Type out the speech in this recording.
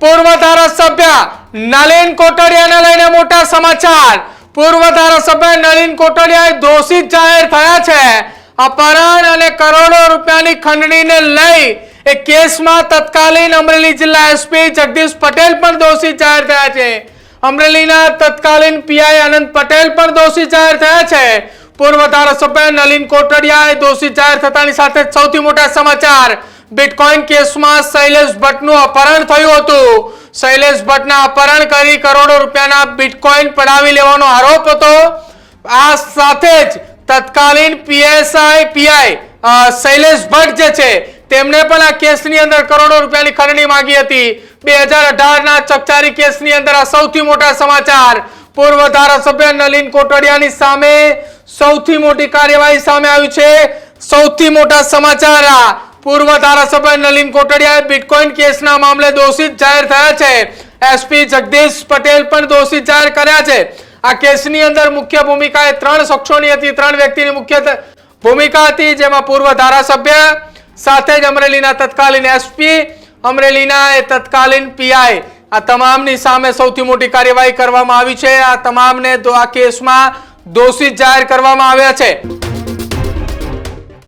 પૂર્વ ધારાસભ્ય નલિન કોટડિયાને લઈને મોટા સમાચાર। પૂર્વ ધારાસભ્ય નલિન કોટડિયા દોષિત જાહેર થયા છે। અપહરણ અને કરોડો રૂપિયાની ખંડણીને લઈ એક કેસમાં તત્કાલીન અમરેલી જિલ્લા એસપી જગદીશ પટેલ પણ દોષિત જાહેર થયા છે। અમરેલીના તત્કાલીન પીઆઈ આનંદ પટેલ પણ દોષિત જાહેર થયા છે। પૂર્વ ધારાસભ્ય નલિન કોટડિયાએ દોષિત જાહેર થતાની સાથે સૌથી મોટા સમાચાર। बिटकॉइन केस में शैलेष भट्टનું अपहरण થયું હતું। शैलेष भट्टના अपहरण કરી કરોડો રૂપિયાના बिटकॉइन પડાવી લેવાનો આરોપ હતો। આ સાથે જ તત્કાલીન પીઆઈ શૈલેષ ભટ્ટ જે છે તેમને પણ આ કેસની અંદર કરોડો રૂપિયાની ખંડણી માંગી હતી। 2018 ના ચકચારી કેસની અંદર આ સૌથી મોટા સમાચાર। પૂર્વ ધારાસભ્ય નલિન કોટડિયાની સામે સૌથી મોટી કાર્યવાહી સામે આવી છે। સૌથી મોટા સમાચાર। पूर्व धारासभ्य नलिन कोटडियाए बिटकॉइन केसना मामले दोषित जाहिर थया छे। एसपी जगदीश पटेल पण दोषित जाहिर कर्या छे। आ केसनी अंदर मुख्य भूमिका ए 3 शख्सोनी हती। 3 व्यक्तिनी मुख्य भूमिका हती, जेमां पूर्व धारासभ्य साथे ज अमरेलीना तत्कालीन एसपी, अमरेलीना ए तत्कालीन पीआई, आ तमामनी सामे सौथी मोटी कार्यवाही करवामां आवी छे। आ तमामने आ केसमां दोषित जाहिर करवामां आव्या छे।